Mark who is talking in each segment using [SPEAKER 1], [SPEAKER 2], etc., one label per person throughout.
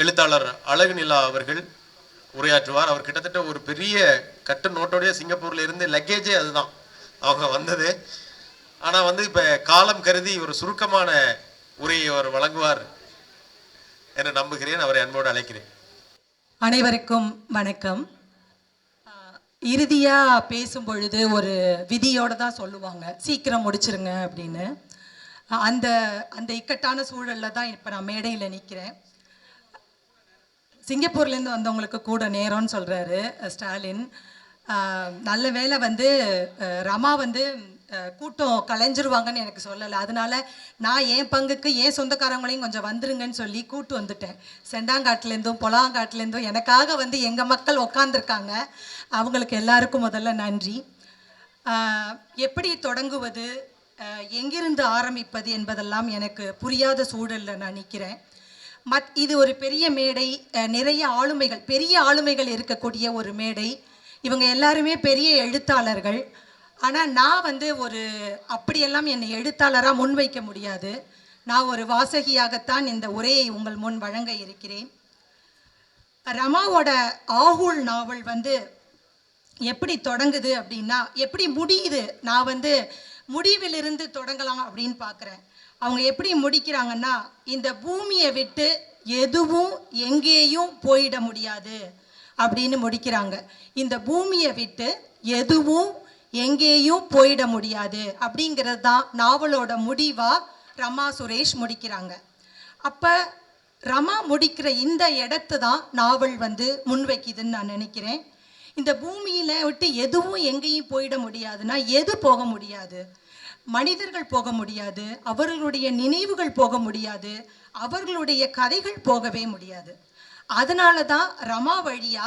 [SPEAKER 1] எழுத்தாளர் அழகு நிலா அவர்கள் உரையாற்றுவார். அவர் கிட்டத்தட்ட ஒரு பெரிய கட்டு நோட்டோடைய சிங்கப்பூர்ல இருந்து லக்கேஜே அதுதான் அவங்க வந்தது. ஆனால் வந்து இப்போ காலம் கருதி ஒரு சுருக்கமான உரையை அவர் வழங்குவார் என நம்புகிறேன். அவரை அன்போடு அழைக்கிறேன்.
[SPEAKER 2] அனைவருக்கும் வணக்கம். இறுதியா பேசும் பொழுது ஒரு விதியோட தான் சொல்லுவாங்க, சீக்கிரம் முடிச்சிருங்க அப்படின்னு. அந்த அந்த இக்கட்டான சூழல்ல தான் இப்போ நான் மேடையில் நிற்கிறேன். சிங்கப்பூர்லேருந்து வந்தவங்களுக்கு கூட நேரம்னு சொல்கிறாரு ஸ்டாலின். நல்ல வேளை வந்து ரமா வந்து கூட்டம் கலைஞ்சிருவாங்கன்னு எனக்கு சொல்லலை. அதனால நான் என் பங்குக்கு என் சொந்தக்காரங்களையும் கொஞ்சம் வந்துருங்கன்னு சொல்லி கூட்டு வந்துட்டேன். செண்டாங்காட்டிலேருந்தும் பொலாங்காட்டிலேருந்தும் எனக்காக வந்து எங்கள் மக்கள் உட்காந்துருக்காங்க. அவங்களுக்கு எல்லாருக்கும் முதல்ல நன்றி. எப்படி தொடங்குவது, எங்கிருந்து ஆரம்பிப்பது என்பதெல்லாம் எனக்கு புரியாத சூழலில் நான் நிற்கிறேன். இது ஒரு பெரிய மேடை, நிறைய ஆளுமைகள், பெரிய ஆளுமைகள் இருக்கக்கூடிய ஒரு மேடை. இவங்க எல்லாருமே பெரிய எழுத்தாளர்கள். ஆனால் நான் வந்து அப்படியெல்லாம் என்னை எழுத்தாளராக முன்வைக்க முடியாது. நான் ஒரு வாசகியாகத்தான் இந்த உரையை உங்கள் முன் வழங்க இருக்கிறேன். ரமாவோட ஆகுல் நாவல் வந்து எப்படி தொடங்குது அப்படின்னா, எப்படி முடியுது, நான் வந்து முடிவிலிருந்து தொடங்கலாம் அப்படின்னு பார்க்குறேன். அவங்க எப்படி முடிக்கிறாங்கன்னா, இந்த பூமியை விட்டு எதுவும் எங்கேயும் போயிட முடியாது அப்படின்னு முடிக்கிறாங்க. இந்த பூமியை விட்டு எதுவும் எங்கேயும் போயிட முடியாது அப்படிங்கிறது தான் நாவலோட முடிவாக ரமா சுரேஷ் முடிக்கிறாங்க. அப்போ ரமா முடிக்கிற இந்த இடத்து தான் நாவல் வந்து முன்வைக்குதுன்னு நான் நினைக்கிறேன். இந்த பூமியில் விட்டு எதுவும் எங்கேயும் போயிட முடியாதுன்னா எது போக முடியாது? மனிதர்கள் போக முடியாது, அவர்களுடைய நினைவுகள் போக முடியாது, அவர்களுடைய கதைகள் போகவே முடியாது. அதனால தான் ரமா வழியா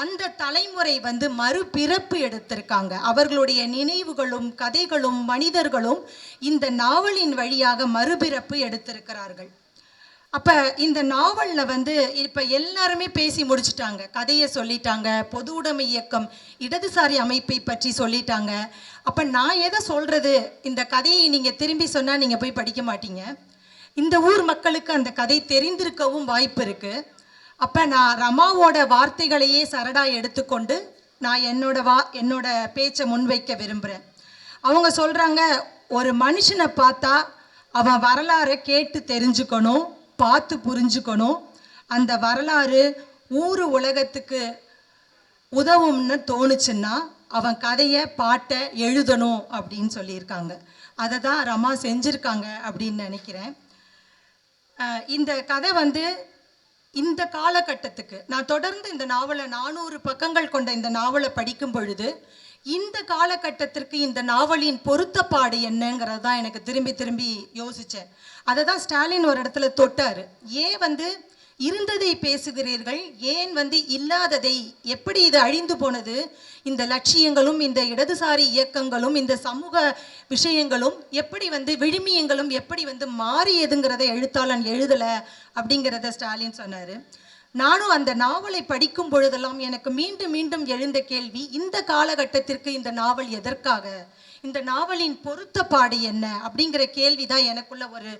[SPEAKER 2] அந்த தலைமுறை வந்து மறுபிறப்பு எடுத்திருக்காங்க. அவர்களுடைய நினைவுகளும் கதைகளும் மனிதர்களும் இந்த நாவலின் வழியாக மறுபிறப்பு எடுத்திருக்கிறார்கள். அப்போ இந்த நாவலில் வந்து இப்போ எல்லாருமே பேசி முடிச்சுட்டாங்க, கதையை சொல்லிட்டாங்க, பொது உடைமை இயக்கம், இடதுசாரி அமைப்பை பற்றி சொல்லிட்டாங்க. அப்போ நான் எதை சொல்கிறது? இந்த கதையை நீங்கள் திரும்பி சொன்னால் நீங்கள் போய் படிக்க மாட்டீங்க. இந்த ஊர் மக்களுக்கு அந்த கதை தெரிந்திருக்கவும் வாய்ப்பு இருக்குது. அப்போ நான் ரமாவோட வார்த்தைகளையே சரடாக எடுத்துக்கொண்டு நான் என்னோட பேச்சை முன்வைக்க விரும்புகிறேன். அவங்க சொல்கிறாங்க, ஒரு மனுஷனை பார்த்தா அவன் வரலாறை கேட்டு தெரிஞ்சுக்கணும், பார்த்து புரிஞ்சுக்கணும், அந்த வரலாறு ஊர் உலகத்துக்கு உதவும்னு தோணுச்சுன்னா அவன் கதையை பாட்டை எழுதணும் அப்படின்னு சொல்லியிருக்காங்க. அதை தான் ரமா செஞ்சுருக்காங்க அப்படின்னு நினைக்கிறேன். இந்த கதை வந்து இந்த காலகட்டத்துக்கு, நான் தொடர்ந்து இந்த நாவலை 400 பக்கங்கள் கொண்ட இந்த நாவலை படிக்கும் பொழுது இந்த காலகட்டத்திற்கு இந்த நாவலின் பொருத்தப்பாடு என்னங்கிறது தான் எனக்கு திரும்பி திரும்பி யோசித்தேன். அதை தான் ஸ்டாலின் ஒரு இடத்துல தொட்டார். ஏன் வந்து இருந்ததை பேசுகிறீர்கள், ஏன் வந்து இல்லாததை, எப்படி இது அழிந்து போனது, இந்த லட்சியங்களும் இந்த இடதுசாரி இயக்கங்களும் இந்த சமூக விஷயங்களும் எப்படி வந்து விழுமியங்களும் எப்படி வந்து மாறியதுங்கிறத எழுத்தாளன் எழுதலை அப்படிங்கிறத ஸ்டாலின் சொன்னார். நானும் அந்த நாவலை படிக்கும் பொழுதெல்லாம் எனக்கு மீண்டும் மீண்டும் எழுந்த கேள்வி, இந்த காலகட்டத்திற்கு இந்த நாவல் எதற்காக, இந்த நாவலின் பொருத்தப்பாடு என்ன அப்படிங்கிற கேள்வி தான் எனக்குள்ள ஒரு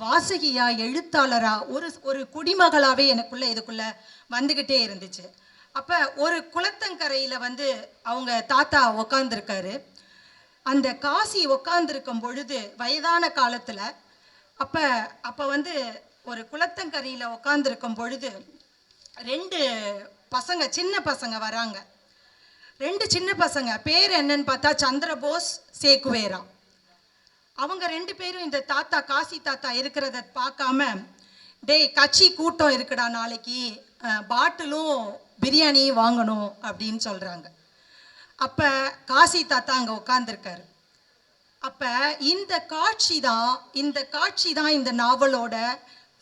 [SPEAKER 2] வாசகியா, எழுத்தாளரா, ஒரு குடிமகளாவே எனக்குள்ள இதுக்குள்ள வந்துக்கிட்டே இருந்துச்சு. அப்போ ஒரு குளத்தங்கரையில் வந்து அவங்க தாத்தா உக்காந்துருக்காரு. அந்த காசி உக்காந்துருக்கும் பொழுது வயதான காலத்தில் அப்போ வந்து ஒரு குளத்தங்கரையில் உக்காந்துருக்கும் பொழுது 2 பசங்க, சின்ன பசங்க வராங்க. 2 சின்ன பசங்க, பேர் என்னன்னு பார்த்தா சந்திரபோஸ், சேக்குவேரா. அவங்க 2 பேரும் இந்த தாத்தா, காசி தாத்தா இருக்கிறத பார்க்காம, டேய் கட்சி கூட்டம் இருக்குடா நாளைக்கு, பாட்டிலும் பிரியாணியும் வாங்கணும் அப்படின்னு சொல்கிறாங்க. அப்போ காசி தாத்தா அங்கே உட்காந்துருக்காரு. அப்போ இந்த காட்சி தான் இந்த நாவலோட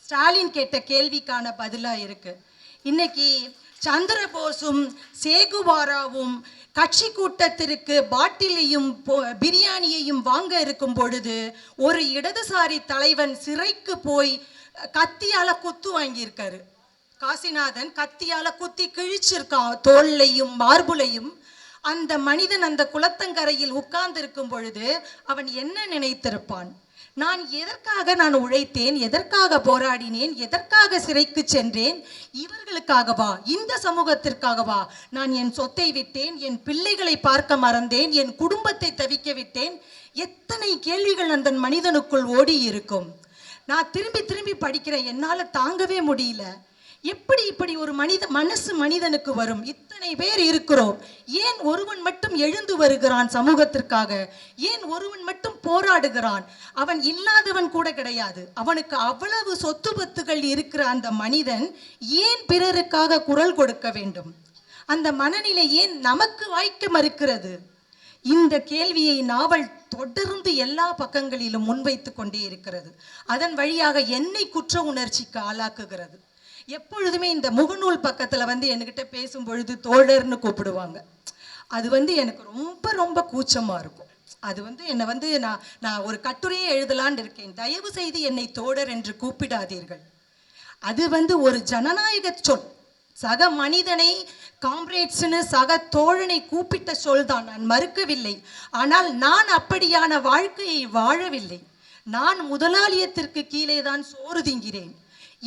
[SPEAKER 2] ஸ்டாலின் கேட்ட கேள்விக்கான பதிலாக இருக்குது. இன்னைக்கு சந்திரபோஸும் சேகுவாராவும் கட்சி கூட்டத்திற்கு பாட்டிலையும் பிரியாணியையும் வாங்க இருக்கும் பொழுது ஒரு இடதுசாரி தலைவன் சிறைக்கு போய் கத்தியால் குத்து வாங்கியிருக்காரு. காசிநாதன் கத்தியால் குத்தி கிழிச்சிருக்கான் தோல்லையும் மார்புலையும். அந்த மனிதன் அந்த குளத்தங்கரையில் உட்கார்ந்து இருக்கும் பொழுது அவன் என்ன நினைத்திருப்பான்? நான் எதற்காக நான் உழைத்தேன், எதற்காக போராடினேன், எதற்காக சிறைக்கு சென்றேன்? இவர்களுக்காகவா, இந்த சமூகத்திற்காகவா நான் என் சொத்தை விட்டேன், என் பிள்ளைகளை பார்க்க மறந்தேன், என் குடும்பத்தை தவிக்க விட்டேன்? எத்தனை கேள்விகள் அந்த மனிதனுக்குள் ஓடி இருக்கும். நான் திரும்பி திரும்பி படிக்கிறேன், என்னால தாங்கவே முடியல. எப்படி இப்படி ஒரு மனசு மனிதனுக்கு வரும்? இத்தனை பேர் இருக்கிறோம், ஏன் ஒருவன் மட்டும் எழுந்து வருகிறான் சமூகத்திற்காக? ஏன் ஒருவன் மட்டும் போராடுகிறான்? அவன் இல்லாதவன் கூட கிடையாது, அவனுக்கு அவ்வளவு சொத்து பத்துகள் இருக்கிற அந்த மனிதன் ஏன் பிறருக்காக குரல் கொடுக்க வேண்டும்? அந்த மனநிலை ஏன் நமக்கு வாய்க்க மறுக்கிறது? இந்த கேள்வியை நாவல் தொடர்ந்து எல்லா பக்கங்களிலும் முன்வைத்து கொண்டே இருக்கிறது. அதன் வழியாக என்னை குற்ற உணர்ச்சிக்கு ஆளாக்குகிறது. எப்பொழுதுமே இந்த முகநூல் பக்கத்துல என்கிட்ட பேசும் பொழுது தோழர்னு கூப்பிடுவாங்க. அது எனக்கு ரொம்ப ரொம்ப கூச்சமா இருக்கும். அது என்னை நான் ஒரு கட்டுரையை எழுதலான்னு இருக்கேன், தயவு செய்து என்னை தோழர் என்று கூப்பிடாதீர்கள். அது ஒரு ஜனநாயக சொல். சக மனிதனை காம்ரேட்ஸ்னு, சக தோழனை கூப்பிட்ட சொல் தான், நான் மறுக்கவில்லை. ஆனால் நான் அப்படியான வாழ்க்கையை வாழவில்லை. நான் முதலாளியத்திற்கு கீழே தான் சோறு திங்கிறேன்.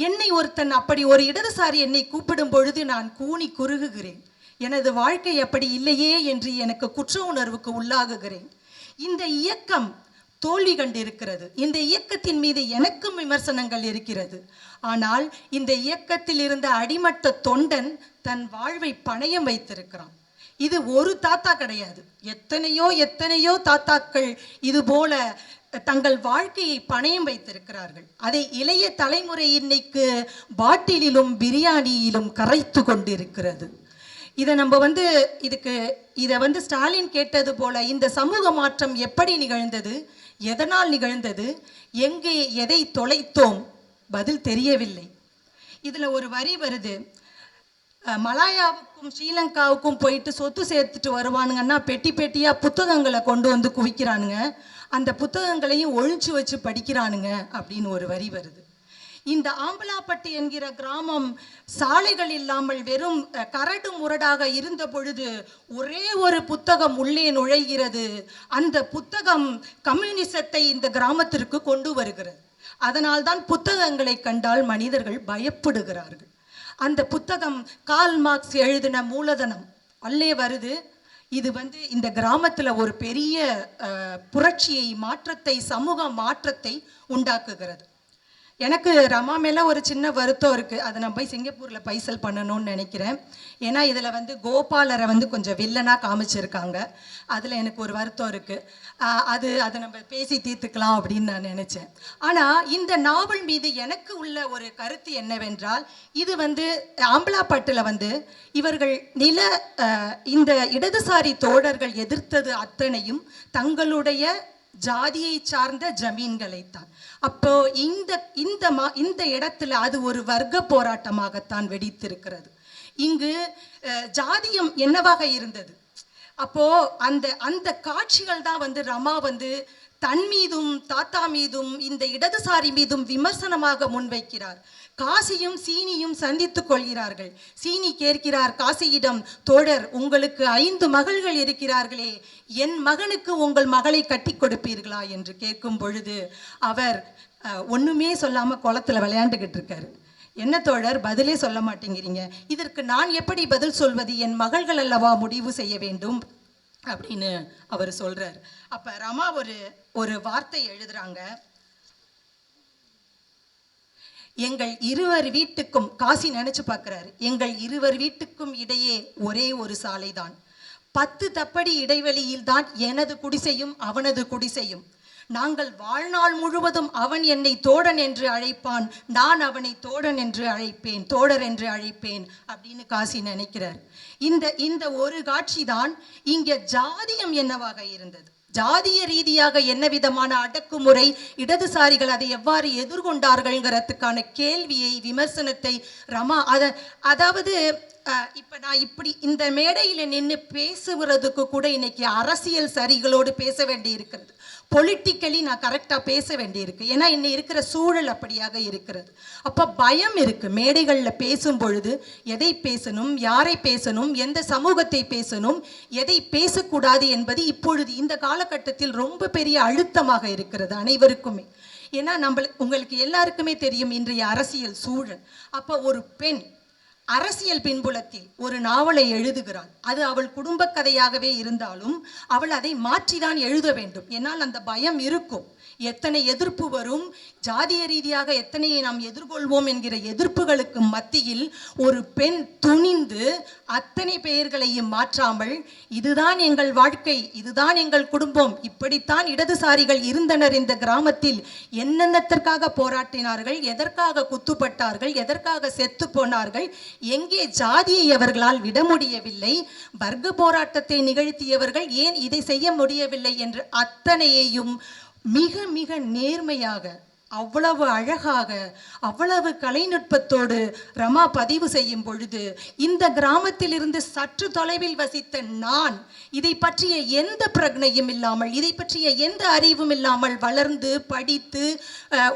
[SPEAKER 2] என்னை ஒருத்தன் அப்படி ஒரு இடதுசாரி என்னை கூப்பிடும் பொழுது நான் கூனி குறுகுகிறேன். எனது வாழ்க்கை அப்படி இல்லையே என்று எனக்கு குற்ற உணர்வுக்கு உள்ளாகுகிறேன். இந்த இயக்கம் தோல்வி கண்டிருக்கிறது. இந்த இயக்கத்தின் மீது எனக்கும் விமர்சனங்கள் இருக்கிறது. ஆனால் இந்த இயக்கத்தில் இருந்த அடிமட்ட தொண்டன் தன் வாழ்வை பணயம் வைத்திருக்கிறான். இது ஒரு தாத்தா கிடையாது, எத்தனையோ எத்தனையோ தாத்தாக்கள் இது போல தங்கள் வாழ்க்கையை பணயம் வைத்திருக்கிறார்கள். அதை இளைய தலைமுறை இன்னைக்கு பாட்டிலிலும் பிரியாணியிலும் கரைத்து கொண்டிருக்கிறது. இதை நம்ம இதை ஸ்டாலின் கேட்டது போல இந்த சமூக மாற்றம் எப்படி நிகழ்ந்தது, எதனால் நிகழ்ந்தது, எங்கே எதை தொலைத்தோம், பதில் தெரியவில்லை. இதுல ஒரு வரி வருது, மலாயாவுக்கும் ஸ்ரீலங்காவுக்கும் போயிட்டு சொத்து சேர்த்துட்டு வருவானுங்கன்னா பெட்டி பெட்டியா புத்தகங்களை கொண்டு வந்து குவிக்கிறானுங்க, அந்த புத்தகங்களையும் ஒழிச்சு வச்சு படிக்கிறானுங்க அப்படின்னு ஒரு வரி வருது. இந்த ஆம்பலாப்பட்டி என்கிற கிராமம் சாலைகள் இல்லாமல் வெறும் கரடு முரடாக இருந்த பொழுது ஒரே ஒரு புத்தகம் உள்ளே நுழைகிறது. அந்த புத்தகம் கம்யூனிசத்தை இந்த கிராமத்திற்கு கொண்டு வருகிறது. அதனால்தான் புத்தகங்களை கண்டால் மனிதர்கள் பயப்படுகிறார்கள். அந்த புத்தகம் கார்ல் மார்க்ஸ் எழுதின மூலதனம் அல்லே வருது. இது இந்த கிராமத்துல ஒரு பெரிய புரட்சியை, மாற்றத்தை, சமூக மாற்றத்தை உண்டாக்குகிறது. எனக்கு ரமா மேல ஒரு சின்ன வருத்தம் இருக்கு. அதை நான் போய் சிங்கப்பூர்ல பைசல் பண்ணணும்னு நினைக்கிறேன். ஏன்னா இதுல கோபாலரை கொஞ்சம் வில்லனா காமிச்சிருக்காங்க. அதுல எனக்கு ஒரு வருத்தம் இருக்கு. அதை நம்ம பேசி தீர்த்துக்கலாம் அப்படின்னு நான் நினைச்சேன். ஆனா இந்த நாவல் மீது எனக்கு உள்ள ஒரு கருத்து என்னவென்றால், இது ஆம்பலாப்பட்டுல இவர்கள் இந்த இடதுசாரி தோழர்கள் எதிர்த்தது அத்தனையும் தங்களுடைய ஜாதியை சார்ந்த ஜமீன்களைத்தான். அப்போ இந்த இடத்துல அது ஒரு வர்க்க போராட்டமாகத்தான் வெடித்திருக்கிறது. இங்கு ஜாதியம் என்னவாக இருந்தது? அப்போ அந்த காட்சிகள் தான் ரமா தன் மீதும் தாத்தா மீதும் இந்த இடதுசாரி மீதும் விமர்சனமாக முன்வைக்கிறார். காசியும் சீனியும் சந்தித்துக் கொள்கிறார்கள். சீனி கேட்கிறார் காசியிடம், தோழர், உங்களுக்கு 5 மகள்கள் இருக்கிறார்களே, என் மகனுக்கு உங்கள் மகளை கட்டி கொடுப்பீர்களா என்று கேட்கும் பொழுது அவர் ஒண்ணுமே சொல்லாம குளத்துல விளையாண்டுகிட்டு இருக்காரு. என்ன தோழர், பதிலே சொல்ல மாட்டேங்கிறீங்க, இதற்கு நான் எப்படி பதில் சொல்வது, என் மகள்கள் அல்லவா முடிவு செய்ய வேண்டும் அப்படின்னு அவர் சொல்றார். அப்ப ரமா ஒரு வார்த்தை எழுதுறாங்க, எங்கள் இருவர் வீட்டுக்கும், காசி நினைச்சு பார்க்கிறாரு, எங்கள் இருவர் வீட்டுக்கும் இடையே ஒரே ஒரு சாலைதான், 10 தப்படி இடைவெளியில் தான் எனது குடிசையும் அவனது குடிசையும். நாங்கள் வாழ்நாள் முழுவதும் அவன் என்னை தோழன் என்று அழைப்பான், நான் அவனை தோழன் என்று அழைப்பேன், தோழர் என்று அழைப்பேன் அப்படின்னு காசி நினைக்கிறார். இந்த ஒரு காட்சி தான் இங்க ஜாதியம் என்னவாக இருந்தது, ஜாதிய ரீதியாக என்ன விதமான அடக்குமுறை, இடதுசாரிகள் அதை எவ்வாறு எதிர்கொண்டார்கள்ங்கிறதுக்கான கேள்வியை, விமர்சனத்தை ரமா அதாவது இப்போ நான் இப்படி இந்த மேடையில் நின்று பேசுகிறதுக்கு கூட இன்னைக்கு அரசியல் சரிகளோடு பேச வேண்டி இருக்கிறது. பொலிட்டிக்கலி நான் கரெக்டாக பேச வேண்டியிருக்கு. ஏன்னா இன்னை இருக்கிற சூழல் அப்படியாக இருக்கிறது. அப்போ பயம் இருக்குது. மேடைகளில் பேசும் பொழுது எதை பேசணும், யாரை பேசணும், எந்த சமூகத்தை பேசணும், எதை பேசக்கூடாது என்பது இப்பொழுது இந்த காலகட்டத்தில் ரொம்ப பெரிய அழுத்தமாக இருக்கிறது அனைவருக்குமே. ஏன்னா உங்களுக்கு எல்லாருக்குமே தெரியும் இன்றைய அரசியல் சூழல். அப்போ ஒரு பெண் அரசியல் பின்புலத்தில் ஒரு நாவலை எழுதுகிறாள். அது அவள் குடும்ப கதையாகவே இருந்தாலும் அவள் அதை மாற்றிதான் எழுத வேண்டும். என்னால் அந்த பயம் இருக்கும். எத்தனை எதிர்ப்பு வரும், ஜாதிய ரீதியாக எத்தனையை நாம் எதிர்கொள்வோம் என்கிற எதிர்ப்புகளுக்கு மத்தியில் ஒரு பெண் துணிந்து அத்தனை பெயர்களையும் மாற்றாமல் இதுதான் எங்கள் வாழ்க்கை, இதுதான் எங்கள் குடும்பம், இப்படித்தான் இடதுசாரிகள் இருந்தனர் இந்த கிராமத்தில், என்னென்னத்திற்காக போராட்டினார்கள், எதற்காக குத்துப்பட்டார்கள், எதற்காக செத்து போனார்கள், எங்கே ஜாதியை அவர்களால் விட முடியவில்லை, வர்க்க போராட்டத்தை நிகழ்த்தியவர்கள் ஏன் இதை செய்ய முடியவில்லை என்று அத்தனையையும் மிக மிக நேர்மையாக, அவ்வளவு அழகாக, அவ்வளவு கலைநுட்பத்தோடு ரமா பதிவு செய்யும் பொழுது இந்த கிராமத்தில் இருந்து சற்று தொலைவில் வசித்த நான் இதை பற்றிய எந்த பிரக்னையும் இல்லாமல், இதை பற்றிய எந்த அறிவும் இல்லாமல் வளர்ந்து படித்து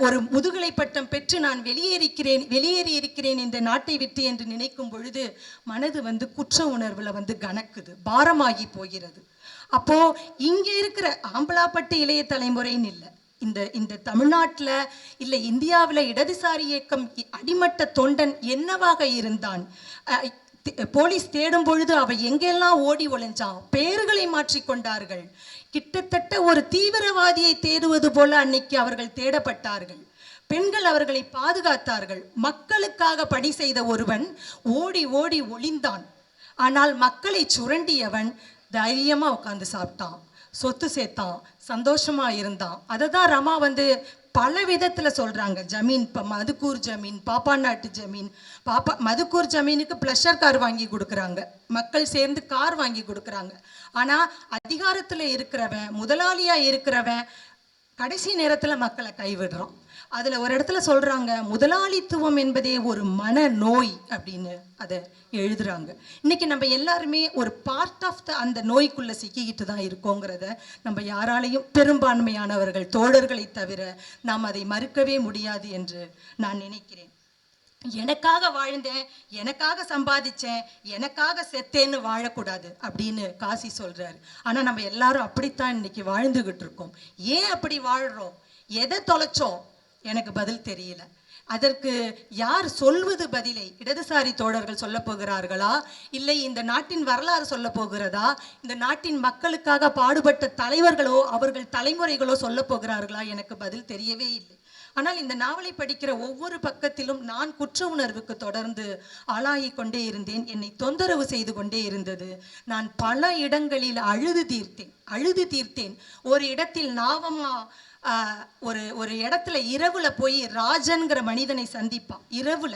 [SPEAKER 2] ஒரு முதுகலை பட்டம் பெற்று நான் வெளியேறி இருக்கிறேன் இந்த நாட்டை விட்டு என்று நினைக்கும் பொழுது மனது குற்ற உணர்வுல கனக்குது, பாரமாகி போகிறது. அப்போ இங்கே இருக்கிற ஆம்பலாப்பட்டு இளைய தலைமுறைன்னு இல்லை, இந்த தமிழ்நாட்டில் இல்லை இந்தியாவில் இடதுசாரி இயக்கம் அடிமட்ட தொண்டன் என்னவாக இருந்தான், போலீஸ் தேடும் பொழுது அவன் எங்கெல்லாம் ஓடி ஒளிஞ்சான், பெயர்களை மாற்றிக்கொண்டார்கள். கிட்டத்தட்ட ஒரு தீவிரவாதியை தேடுவது போல அன்னைக்கு அவர்கள் தேடப்பட்டார்கள். பெண்கள் அவர்களை பாதுகாத்தார்கள். மக்களுக்காக பணி செய்த ஒருவன் ஓடி ஓடி ஒளிந்தான். ஆனால் மக்களை சுரண்டியவன் தைரியமாக உட்காந்து சாப்பிட்டான், சொத்து சேர்த்தான், சந்தோஷமா இருந்தான். அதை தான் ரமா பல விதத்தில் சொல்கிறாங்க. ஜமீன், இப்போ மதுக்கூர் ஜமீன், பாப்பாநாட்டு ஜமீன், மதுக்கூர் ஜமீனுக்கு ப்ளஷர் கார் வாங்கி கொடுக்குறாங்க, மக்கள் சேர்ந்து கார் வாங்கி கொடுக்குறாங்க. ஆனால் அதிகாரத்தில் இருக்கிறவன், முதலாளியாக இருக்கிறவன் கடைசி நேரத்தில் மக்களை கைவிடுறான். அதில் ஒரு இடத்துல சொல்கிறாங்க, முதலாளித்துவம் என்பதே ஒரு மன நோய் அப்படின்னு அதை எழுதுகிறாங்க. இன்றைக்கி நம்ம எல்லாருமே ஒரு பார்ட் ஆஃப் அந்த நோய்க்குள்ளே சிக்கிக்கிட்டு தான் இருக்கோங்கிறத நம்ம யாராலையும், பெரும்பான்மையானவர்கள் தோழர்களை தவிர நாம் அதை மறுக்கவே முடியாது என்று நான் நினைக்கிறேன். எனக்காக வாழ்ந்தேன், எனக்காக சம்பாதிச்சேன், எனக்காக செத்தேன்னு வாழக்கூடாது அப்படின்னு காசி சொல்கிறாரு. ஆனால் நம்ம எல்லாரும் அப்படித்தான் இன்னைக்கு வாழ்ந்துகிட்டு இருக்கோம். ஏன் அப்படி வாழ்கிறோம், எதை தொலைச்சோம், எனக்கு பதில் தெரியல. அதற்கு யார் சொல்வது பதிலை இடதுசாரி தோழர்கள் சொல்ல போகிறார்களா, இல்லை இந்த நாட்டின் வரலாறு சொல்ல போகிறதா, இந்த நாட்டின் மக்களுக்காக பாடுபட்ட தலைவர்களோ அவர்கள் தலைமுறைகளோ சொல்ல போகிறார்களா, எனக்கு பதில் தெரியவே இல்லை. ஆனால் இந்த நாவலை படிக்கிற ஒவ்வொரு பக்கத்திலும் நான் குற்ற உணர்வுக்கு தொடர்ந்து ஆளாகி கொண்டே இருந்தேன். என்னை தொந்தரவு செய்து கொண்டே இருந்தது. நான் பல இடங்களில் அழுது தீர்த்தேன். ஒரு இடத்தில் நாவமா ஒரு இடத்துல இரவுல போய் ராஜன்கிற மனிதனை சந்திப்பான் இரவுல.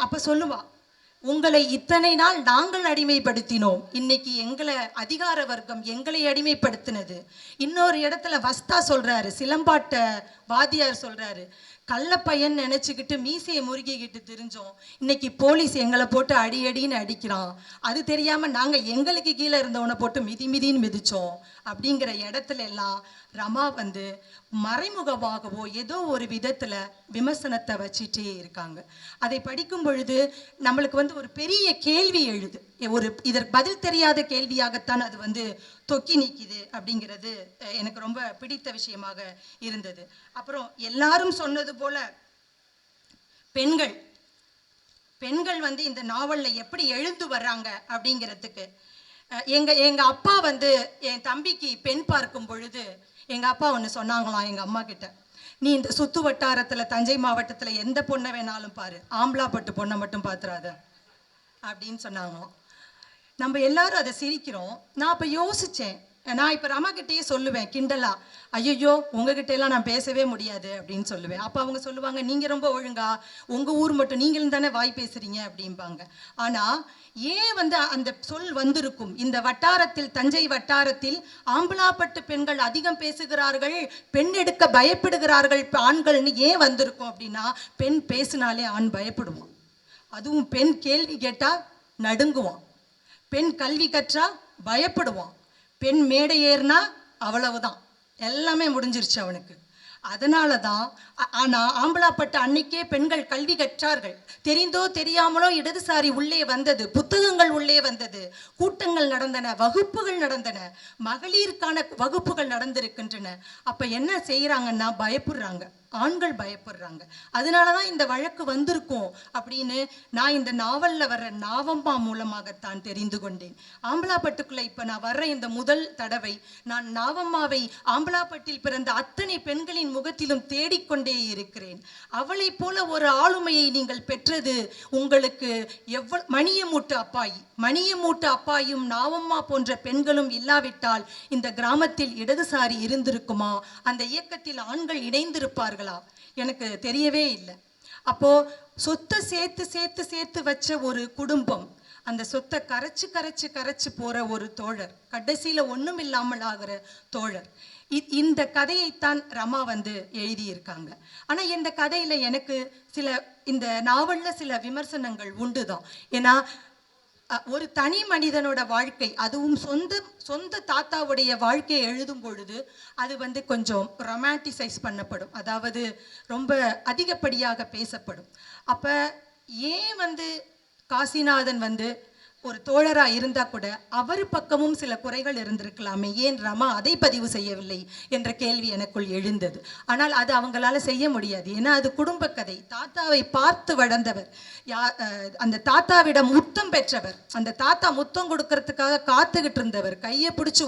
[SPEAKER 2] அப்ப சொல்லுவா, உங்களை இத்தனை நாள் நாங்கள் அடிமைப்படுத்தினோம், இன்னைக்கு எங்களை அதிகார வர்க்கம் எங்களை அடிமைப்படுத்தினது. இன்னொரு இடத்துல வஸ்தா சொல்றாரு, சிலம்பாட்ட வாத்தியார் சொல்றாரு, கள்ளப்பையன் நினைச்சுக்கிட்டு மீசையை முறுகிக்கிட்டு தெரிஞ்சோம், இன்னைக்கு போலீஸ் எங்களை போட்டு அடின்னு அடிக்கிறான், அது தெரியாம நாங்க எங்களுக்கு கீழே இருந்தவனை போட்டு மிதின்னு மிதிச்சோம் அப்படிங்கிற இடத்துல எல்லாம் ரமா மறைமுகமாகவோ ஏதோ ஒரு விதத்துல விமர்சனத்தை வச்சுட்டே இருக்காங்க. அதை படிக்கும் பொழுது நம்மளுக்கு ஒரு பெரிய கேள்வி எழுது. இதற்கு பதில் தெரியாத கேள்வியாகத்தான் அது தொக்கி நிற்கிது அப்படிங்கிறது எனக்கு ரொம்ப பிடித்த விஷயமாக இருந்தது. அப்புறம் எல்லாரும் சொன்னது போல பெண்கள் இந்த நாவல்ல எப்படி எழுந்து வர்றாங்க அப்படிங்கிறதுக்கு எங்க அப்பா என் தம்பிக்கு பெண் பார்க்கும் பொழுது எங்க அப்பா ஒன்று சொன்னாங்களாம் எங்க அம்மா கிட்ட, நீ இந்த சுத்து வட்டாரத்துல தஞ்சை மாவட்டத்துல எந்த பொண்ணை வேணாலும் பாரு, ஆம்பலாப்பட்டு பொண்ணை மட்டும் பார்த்துறாத அப்படின்னு சொன்னாங்களாம். நம்ம எல்லாரும் அதை சிரிக்கிறோம். நான் அப்போ யோசித்தேன், நான் இப்போ ரமா கிட்டேயே சொல்லுவேன் கிண்டலா, ஐயோ உங்ககிட்ட எல்லாம் நான் பேசவே முடியாது அப்படின்னு சொல்லுவேன். அப்போ அவங்க சொல்லுவாங்க, நீங்கள் ரொம்ப ஒழுங்கா, உங்கள் ஊர் மட்டும் நீங்களும் தானே வாய் பேசுகிறீங்க அப்படிம்பாங்க. ஆனால் ஏன் அந்த சொல் வந்திருக்கும், இந்த வட்டாரத்தில் தஞ்சை வட்டாரத்தில் ஆம்பலாப்பட்டு பெண்கள் அதிகம் பேசுகிறார்கள், பெண் எடுக்க பயப்படுகிறார்கள் ஆண்கள்னு ஏன் வந்திருக்கும் அப்படின்னா, பெண் பேசினாலே ஆண் பயப்படுவான். அதுவும் பெண் கேள்வி கேட்டா நடுங்குவான், பெண் கல்வி கற்றா பயப்படுவான், பெண் மேடை ஏறினா அவ்வளவுதான், எல்லாமே முடிஞ்சிருச்சு அவனுக்கு. அதனால தான் ஆனால் ஆம்பலாப்பட்ட அன்னைக்கே பெண்கள் கல்வி கற்றார்கள். தெரிந்தோ தெரியாமலோ இடதுசாரி உள்ளே வந்தது, புத்தகங்கள் உள்ளே வந்தது, கூட்டங்கள் நடந்தன, வகுப்புகள் நடந்தன, மகளிருக்கான வகுப்புகள் நடந்திருக்கின்றன. அப்போ என்ன செய்கிறாங்கன்னா பயப்படுறாங்க, ஆண்கள் பயப்படுறாங்க. அதனால தான் இந்த வழக்கு வந்திருக்கும் அப்படின்னு நான் இந்த நாவலில் வர்ற நாவம்மா மூலமாகத்தான் தெரிந்து கொண்டேன். ஆம்பலாப்பட்டுக்குள்ளே இப்போ நான் வர்ற இந்த முதல் தடவை நான் நாவம்மாவை ஆம்பலாப்பட்டில் பிறந்த அத்தனை பெண்களின் முகத்திலும் தேடிக்கொண்டே இருக்கிறேன். அவளை போல ஒரு ஆளுமையை நீங்கள் பெற்றது உங்களுக்கு மணியமூட்டு அப்பாயி, மணியமூட்டு அப்பாயும் நாவம்மா போன்ற பெண்களும் இல்லாவிட்டால் இந்த கிராமத்தில் இடதுசாரி இருந்திருக்குமா? அந்த இயக்கத்தில் ஆண்கள் இணைந்திருப்பார்கள் எனக்கு தெரியவே இல்லை. அப்போ சொத்தை சேர்த்து சேர்த்து சேர்த்து வச்ச ஒரு குடும்பம், அந்த சொத்தை கரைச்சு கரைச்சு கரைச்சு போற ஒரு தோழர், கடைசியில ஒண்ணும் இல்லாமல் ஆகிற தோழர். இந்த கதையைத்தான் ரமா எழுதியிருக்காங்க. ஆனா இந்த கதையில எனக்கு இந்த நாவல்ல சில விமர்சனங்கள் உண்டுதான். ஏன்னா ஒரு தனி மனிதனோட வாழ்க்கை, அதுவும் சொந்த தாத்தாவுடைய வாழ்க்கையை எழுதும் பொழுது அது கொஞ்சம் ரொமான்டிசைஸ் பண்ணப்படும், அதாவது ரொம்ப அதிகப்படியாக பேசப்படும். அப்போ ஏன் காசிநாதன் ஒரு தோழராக இருந்தால் கூட அவர் பக்கமும் சில குறைகள் இருந்திருக்கலாமே, ஏன் ரமா அதை பதிவு செய்யவில்லை என்ற கேள்வி எனக்குள் எழுந்தது. ஆனால் அது அவங்களால செய்ய முடியாது, ஏன்னா அது குடும்ப கதை. தாத்தாவை பார்த்து வளர்ந்தவர், அந்த தாத்தாவிடம் முத்தம் பெற்றவர், அந்த தாத்தா முத்தம் கொடுக்கறதுக்காக காத்துக்கிட்டு இருந்தவர், கையை பிடிச்சி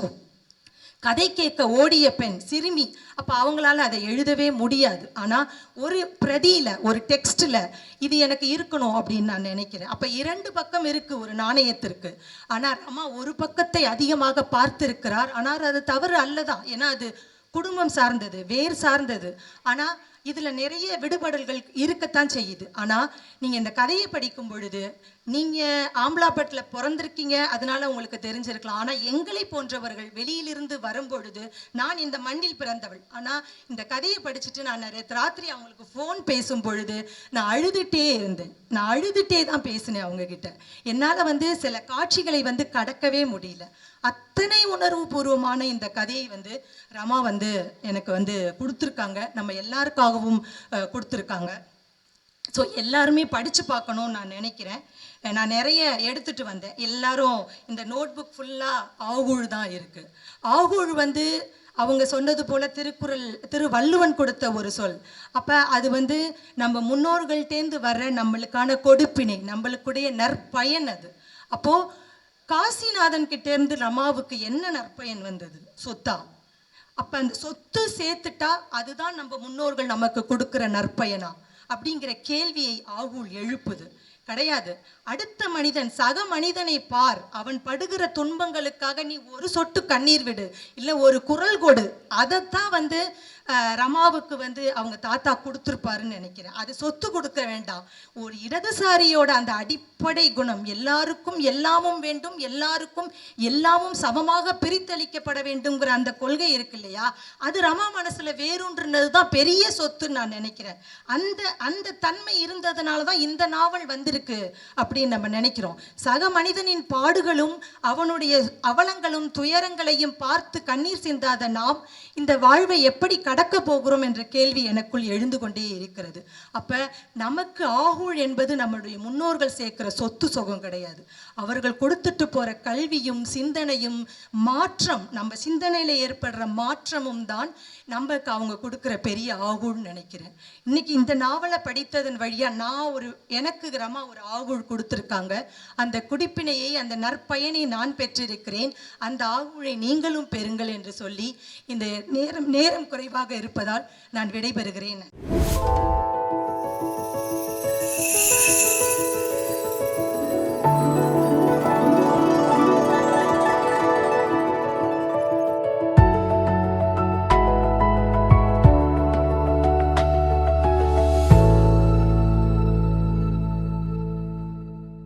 [SPEAKER 2] கதை கேட்க ஓடிய பெண், சிறுமி. அப்போ அவங்களால அதை எழுதவே முடியாது. ஆனால் ஒரு பிரதியில், ஒரு டெக்ஸ்டில் இது எனக்கு இருக்கணும் அப்படின்னு நான் நினைக்கிறேன். அப்போ இரண்டு பக்கம் இருக்குது ஒரு நாணயத்திற்கு. ஆனால் ரமா ஒரு பக்கத்தை அதிகமாக பார்த்திருக்கிறார். ஆனால் அது தவறு அல்லதான், ஏன்னா அது குடும்பம் சார்ந்தது, வேர் சார்ந்தது. ஆனால் இதில் நிறைய விடுபடல்கள் இருக்கத்தான் செய்யுது. ஆனால் நீங்கள் இந்த கதையை படிக்கும் பொழுது, நீங்கள் ஆம்பலாப்பட்டில் பிறந்திருக்கீங்க, அதனால உங்களுக்கு தெரிஞ்சிருக்கலாம். ஆனால் எங்களை போன்றவர்கள் வெளியிலிருந்து வரும்பொழுது, நான் இந்த மண்ணில் பிறந்தவள், ஆனால் இந்த கதையை படிச்சுட்டு நான் ராத்திரி அவங்களுக்கு ஃபோன் பேசும் பொழுது நான் அழுதுகிட்டே இருந்தேன். நான் அழுதுகிட்டே தான் பேசினேன் அவங்கக்கிட்ட. என்னால் சில காட்சிகளை கடக்கவே முடியல. அத்தனை உணர்வு பூர்வமான இந்த கதையை ரமா எனக்கு கொடுத்துருக்காங்க, நம்ம எல்லாருக்காகவும் கொடுத்துருக்காங்க. ஸோ எல்லாருமே படித்து பார்க்கணும்னு நான் நினைக்கிறேன். நான் நிறைய எடுத்துகிட்டு வந்தேன். எல்லாரும் இந்த நோட் புக் ஃபுல்லாக ஆகூழ் தான் இருக்குது. ஆகூழ் அவங்க சொன்னது போல் திருவள்ளுவன் கொடுத்த ஒரு சொல். அப்போ அது நம்ம முன்னோர்கள்டேந்து வர்ற நம்மளுக்கான கொடுப்பினை, நம்மளுக்குடைய நற்பயன் அது. அப்போது காசிநாதன் கிட்டேருந்து ரமாவுக்கு என்ன நற்பயன் வந்தது? சொத்தா? அப்போ அந்த சொத்து சேர்த்துட்டா அதுதான் நம்ம முன்னோர்கள் நமக்கு கொடுக்குற நற்பயனா அப்படிங்கிற கேள்வியை ஆகூழ் எழுப்புது. கிடையாது. அடுத்த மனிதன், சக மனிதனை பார், அவன் படுகிற துன்பங்களுக்காக நீ ஒரு சொட்டு கண்ணீர் விடு, இல்லை ஒரு குரல் கொடு. அதைத்தான் ரமாவுக்கு அவங்க தாத்தா கொடுத்துருப்பாருன்னு நினைக்கிறேன். அது சொத்து கொடுக்க வேண்டாம். ஒரு இடதுசாரியோட அந்த அடிப்படை குணம், எல்லாருக்கும் எல்லாமும் வேண்டும், எல்லாருக்கும் எல்லாமும் சமமாக பிரித்தளிக்கப்பட வேண்டும்ங்கிற அந்த கொள்கை இருக்கு இல்லையா, அது ரமா மனசுல வேறொன்றுனது தான் பெரிய சொத்துன்னு நான் நினைக்கிறேன். அந்த தன்மை இருந்ததுனால தான் இந்த நாவல் வந்திருக்கு அப்படின்னு நம்ம நினைக்கிறோம். சக மனிதனின் பாடுகளும் அவனுடைய அவலங்களும் துயரங்களையும் பார்த்து கண்ணீர் சிந்தாத நாம் இந்த வாழ்வை எப்படி கடக்க போகிறோம் என்ற கேள்வி எனக்குள் எழுந்து கொண்டே இருக்கிறது. அப்ப நமக்கு ஆகூழ் என்பது நம்மளுடைய முன்னோர்கள் சேர்க்கிற சொத்து சுகம் கிடையாது. அவர்கள் கொடுத்துட்டு போற கல்வியும் சிந்தனையும் மாற்றம், நம்ம சிந்தனையில ஏற்படுற மாற்றமும் தான் நமக்கு அவங்க கொடுக்குற பெரிய ஆகூழ்னு நினைக்கிறேன். இன்னைக்கு இந்த நாவலை படித்ததன் வழியா நான் எனக்கு ரமா ஒரு ஆகூழ் கொடுத்துருக்காங்க. அந்த குடிப்பினையை, அந்த நற்பயனை நான் பெற்றிருக்கிறேன். அந்த ஆகூழை நீங்களும் பெறுங்கள் என்று சொல்லி இந்த நேரம் குறைவாக இருப்பதால் நான் விடைபெறுகிறேன்.